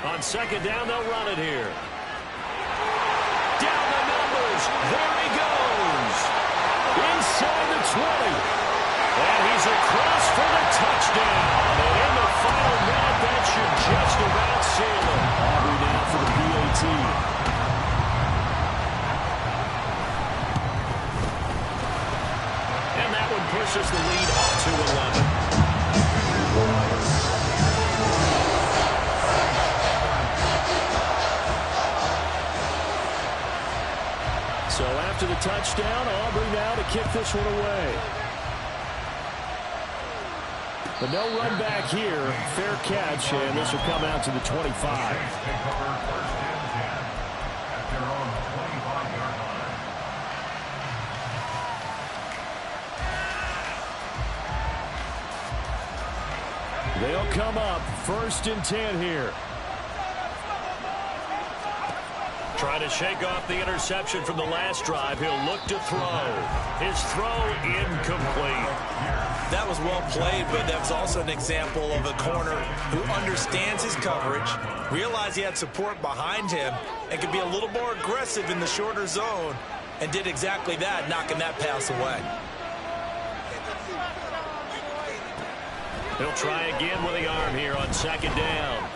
On second down, they'll run it here. Down the numbers. There he goes. Inside the 20. And he's across for the touchdown. And in the final minute, that should just about seal it. Aubrey now for the PAT. And that one pushes the lead up to 11. So after the touchdown, Aubrey now to kick this one away. But no run back here. Fair catch, and this will come out to the 25. They'll come up 1st and 10 here. Trying to shake off the interception from the last drive. He'll look to throw. His throw incomplete. That was well played, but that was also an example of a corner who understands his coverage, realized he had support behind him, and could be a little more aggressive in the shorter zone, and did exactly that, knocking that pass away. He'll try again with the arm here on second down.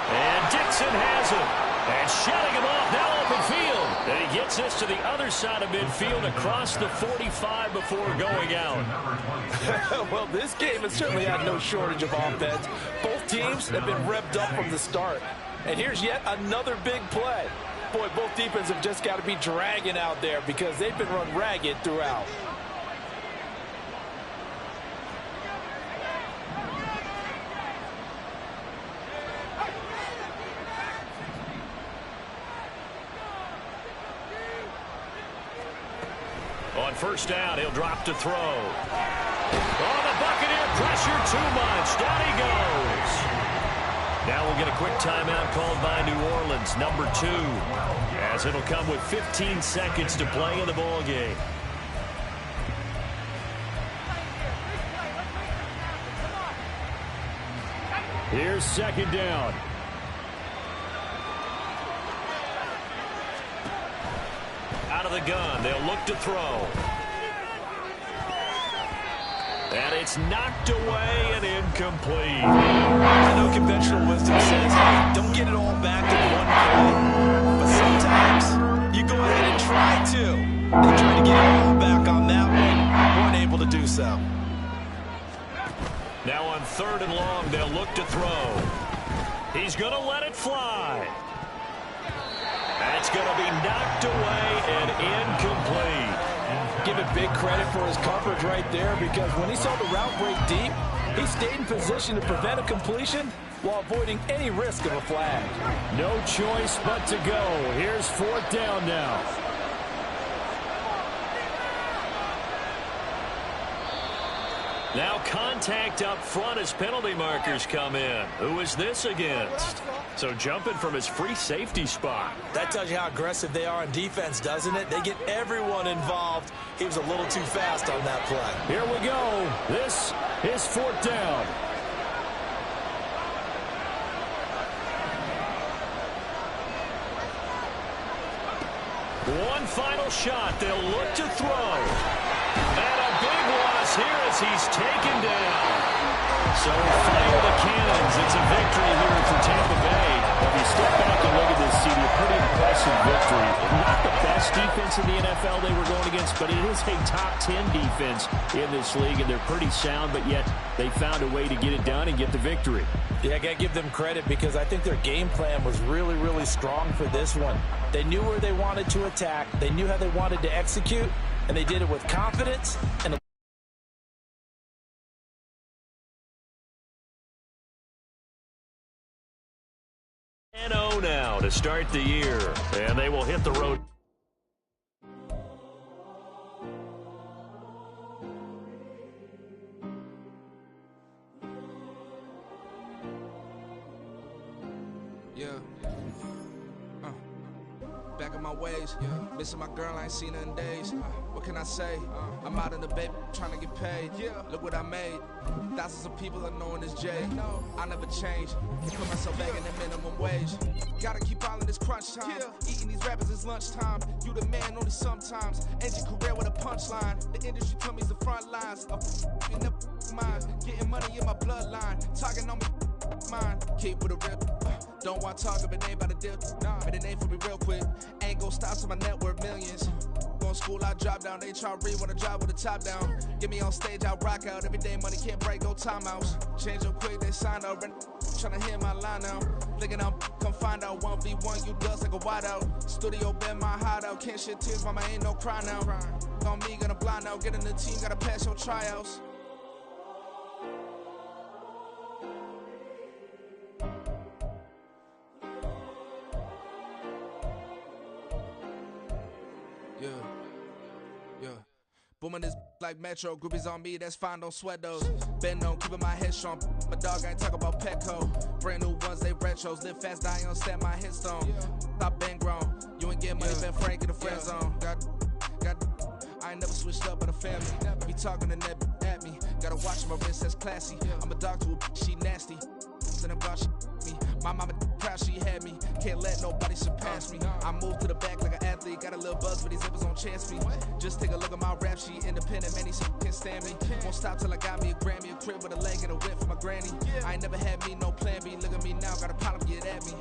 And Dixon has him. And shutting him off now open field. And he gets this to the other side of midfield across the 45 before going out. Well, this game has certainly had no shortage of offense. Both teams have been revved up from the start. And here's yet another big play. Boy, both defenses have just got to be dragging out there because they've been run ragged throughout. On first down, he'll drop to throw. Oh, the Buccaneer pressure too much. Down he goes. Now we'll get a quick timeout called by New Orleans, number 2, as it'll come with 15 seconds to play in the ball game. Here's second down. Out of the gun, they'll look to throw. And it's knocked away and incomplete. I know conventional wisdom says, hey, don't get it all back in one play. But sometimes you go ahead and try to. They tried to get it all back on that one. Weren't able to do so. Now on 3rd and long, they'll look to throw. He's going to let it fly. That's going to be knocked away and incomplete. Give it big credit for his coverage right there because when he saw the route break deep, he stayed in position to prevent a completion while avoiding any risk of a flag. No choice but to go. Here's 4th down now. Now contact up front as penalty markers come in. Who is this against? So jumping from his free safety spot. That tells you how aggressive they are on defense, doesn't it? They get everyone involved. He was a little too fast on that play. Here we go. This is 4th down. One final shot. They'll look to throw. And a big loss here as he's taken down. So fire the cannons. It's a victory here for Tampa Bay. If you step back and look at this, CD, a pretty impressive victory. Not the best defense in the NFL they were going against, but it is a top 10 defense in this league, and they're pretty sound, but yet they found a way to get it done and get the victory. Yeah, I got to give them credit because I think their game plan was really, really strong for this one. They knew where they wanted to attack. They knew how they wanted to execute, and they did it with confidence and now to start the year, and they will hit the road. Yeah. Back in my ways, missing my girl, I ain't seen her in days. What can I say? I'm out in the baby, trying to get paid. Look what I made. Thousands of people are knowing this Jay. I never change. Put myself back in the minimum wage. Gotta keep all in this crunch time. Eating these rappers is lunchtime. You the man only sometimes. End your career with a punchline. The industry tell me it's the front lines. In the mind, getting money in my bloodline. Talking on me. Mine, keep with a rip. Don't want to talk if it ain't about the dip. But it ain't for me real quick. Ain't gon' stop till my net worth millions. Going to school, I drop down. They try to read when I drive with the top down. Get me on stage, I rock out. Every day money can't break, go timeouts. Change up quick, they sign up. Tryna hear my line now. Thinking I'm come find out 1v1, you dust like a wideout. Studio been my hideout. Can't shed tears, mama ain't no cry now. On me, gonna blind out. Get in the team, gotta pass your tryouts. Booming this like Metro, groupies on me, that's fine, don't sweat those. Been on, keeping my head strong. My dog ain't talk about Petco. Brand new ones, they retros. Live fast, die on set my headstone. Stop been grown. You ain't getting money, been Frank in the friend zone. I ain't never switched up in the family. Be talking to that at me. Gotta watch my wrist, that's classy. I'm a dog to a she nasty. And I'm glad she me. My mama proud she had me. Can't let nobody surpass me. I moved to the back like an athlete. Got a little buzz, but these zippers don't chance me. Just take a look at my rap sheet. Independent, man, these can't stand me. Won't stop till I got me a Grammy, a crib with a leg and a whip for my granny. I ain't never had me no plan B. Look at me now, got a problem, get at me.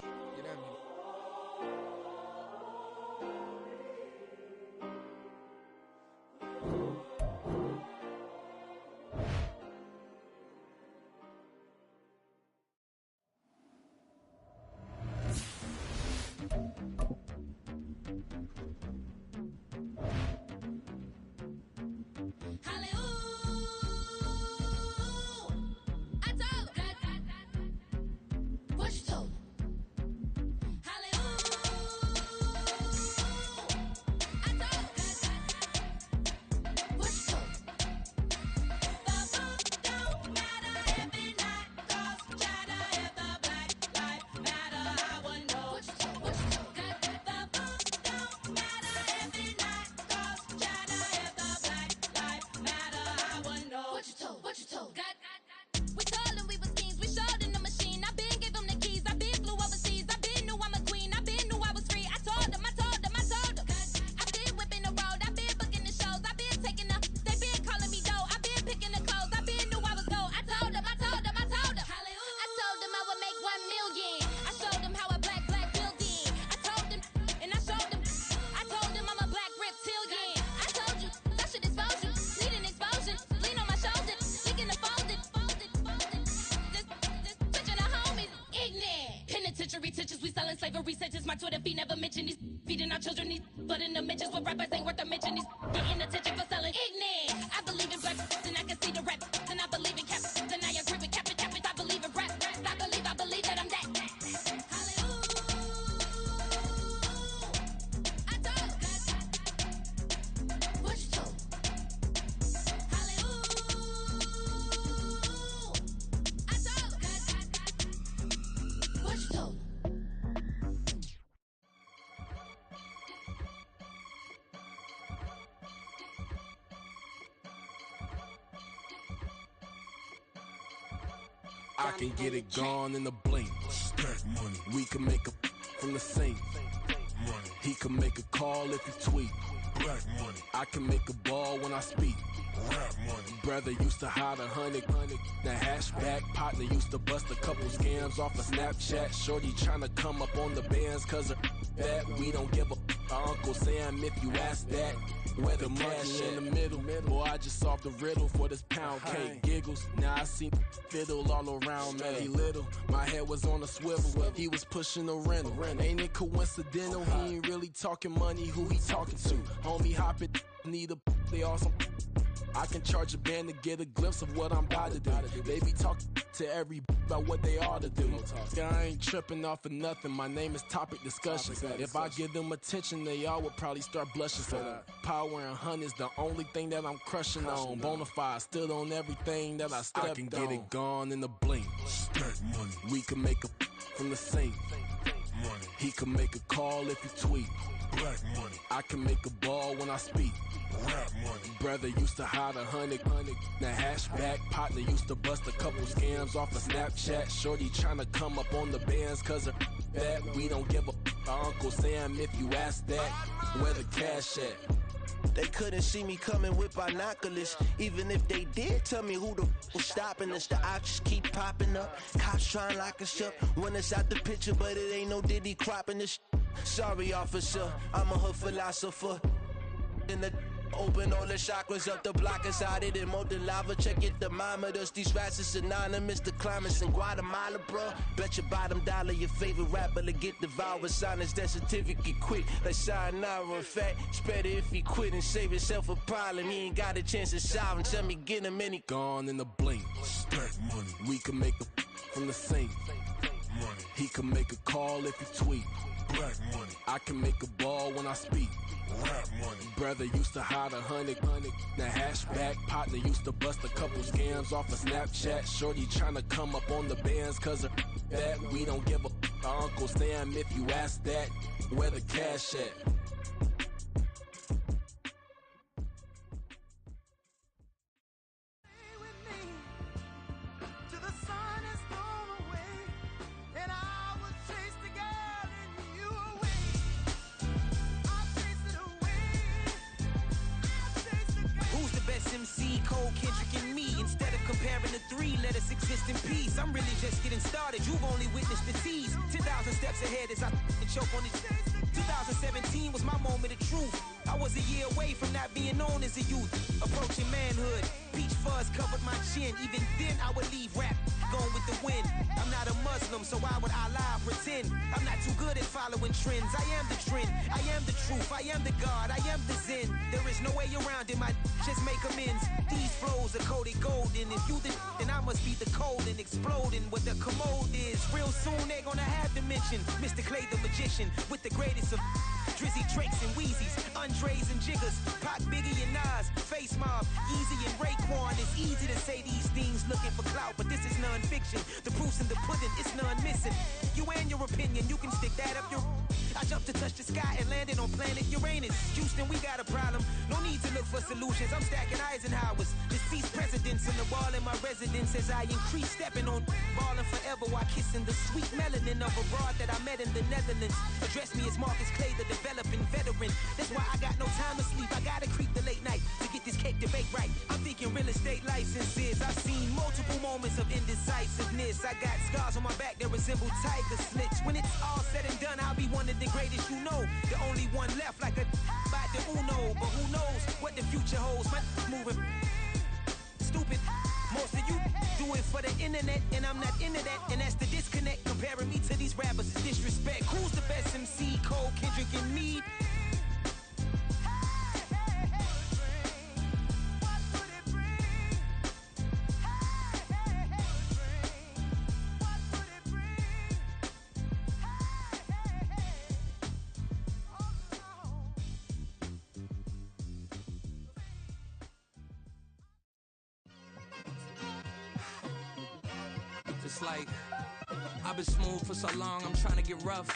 My Twitter feed never mention these feeding our children these but in the mentions with rappers ain't worth a mention these getting attention for selling ignorant. I believe in black and I can see the rap and I believe in cap and I agree with cap I believe in rap I believe that I'm that. I can get it gone in a blink. Stack money. We can make a from the sink. Money. He can make a call if he tweet. Black money. I can make a ball when I speak. Rap money. Brother used to hide 100. The hatchback partner used to bust a couple scams off of Snapchat. Shorty tryna come up on the bands cause of that. We don't give a Uncle Sam if you ask that. Where the cash in the middle. Boy, I just solved the riddle for this pound cake. Giggles, now I see fiddle all around me. He little, my head was on a swivel. He was pushing the rental. Ain't it coincidental? He ain't really talking money, who he talking to? Homie hopping, need a, they awesome. I can charge a band to get a glimpse of what I'm about to do. They be talking to every about what they ought to do. Yeah, I ain't tripping off of nothing. My name is Topic Discussion. If I give them attention, they all would probably start blushing. So power and hunt is the only thing that I'm crushing on. Bonafide, stood on everything that I stepped on. I can get it gone in a blink. Stack money. We can make a from the sink. Money. He can make a call if you tweet. Black money. I can make a ball when I speak. Rap money. Brother used to hide 100. The hashback partner used to bust a couple scams off of Snapchat. Shorty tryna come up on the bands cause of that. We don't give a Uncle Sam if you ask that. Where the cash at? They couldn't see me coming with binoculars. Even if they did, tell me who the was stopping us. The options keep popping up. Cops trying to lock us up. When it's out the picture, but it ain't no Diddy cropping this. Sorry, officer, I'm a hood philosopher. In the open all the chakras up the block inside it and molten lava. Check it, thermometers. These rats is synonymous. The climates in Guatemala, bro. Bet your bottom dollar your favorite rapper to get devoured. Sign his death certificate quick. Like sayonara. In fact, it's better if he quit and save himself a problem. He ain't got a chance to solve him. Tell me, get him any. Gone in the blink. Stack money. We can make a from the sink. Money. He can make a call if you tweet. Black money. I can make a ball when I speak. Rap money. Brother used to hide 100. The hashback partner used to bust a couple scams off of Snapchat. Shorty tryna come up on the bands cause of that. We don't give a Uncle Sam if you ask that. Where the cash at? MC, Cole, Kendrick, and me. Instead of comparing the three, let us exist in peace. I'm really just getting started. You've only witnessed the tease. 10,000 steps ahead as I choke on it. 2017 was my moment of truth. I was a year away from not being known as a youth. Approaching manhood. Peach fuzz covered my chin. Even then, I would leave rap going with the wind. I'm not a Muslim, so why would I lie pretend? I'm not too good at following trends. I am the trend. I am the truth. I am the God. I am the Zen. There is no way around it. My just make amends. These flows are coated golden. If you the then I must be the cold and exploding. What the commode is. Real soon they're gonna have to mention Mr. Clay the magician with the greatest of Drizzy, Drakes, and Wheezies, Andres and Jiggers, Pac, Biggie, and Nas, Face Mob, Easy and Raekwon. It's easy to say these things looking for clout, but this is non-fiction. The proof's in the pudding, it's none missing. You and your opinion, you can stick that up your... I jumped to touch the sky and landed on planet Uranus. Houston, we got a problem. No need to look for solutions. I'm stacking Eisenhower's. Deceased presidents in the wall in my residence as I increase stepping on balling forever while kissing the sweet melanin of a broad that I met in the Netherlands. Address me as Marcus Clay, the developing veteran. That's why I got no time to sleep. I gotta creep the late night to get this cake debate right. I'm thinking real estate licenses. I've seen multiple moments of indecisiveness. I got scars on my back that resemble tiger slits. When it's all said and done, I'll be one of the greatest you know. The only one left like a by the Uno. But who knows what the future holds. My moving stupid. Most of you do it for the internet, and I'm not into that. And that's the disconnect. Comparing me to these rappers is disrespect. Who's the best MC? Cole, Kendrick, and me? It's like, I've been smooth for so long, I'm trying to get rough.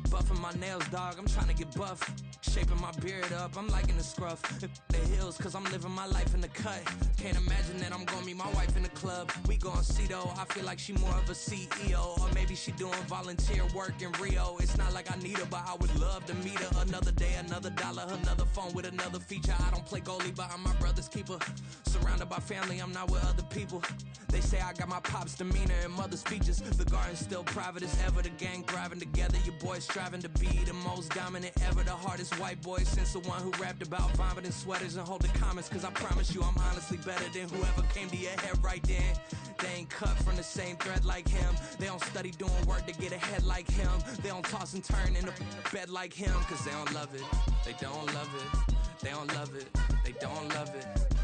Buffing my nails, dog, I'm trying to get buff. Shaping my beard up, I'm liking the scruff. The hills, cause I'm living my life in the cut. Can't imagine that I'm gonna meet my wife in the club. We gon' see though, I feel like she more of a CEO. Or maybe she doing volunteer work in Rio. It's not like I need her, but I would love to meet her. Another day, another dollar, another phone with another feature. I don't play goalie, but I'm my brother's keeper. Surrounded by family, I'm not with other people. They say I got my pop's demeanor and mother's features. The garden's still private as ever. The gang thriving together. Your boys striving to be the most dominant ever. The hardest white boy since the one who rapped about vomiting sweaters and holding comments. Cause I promise you I'm honestly better than whoever came to your head right then. They ain't cut from the same thread like him. They don't study doing work to get ahead like him. They don't toss and turn in the bed like him. Cause they don't love it. They don't love it. They don't love it. They don't love it.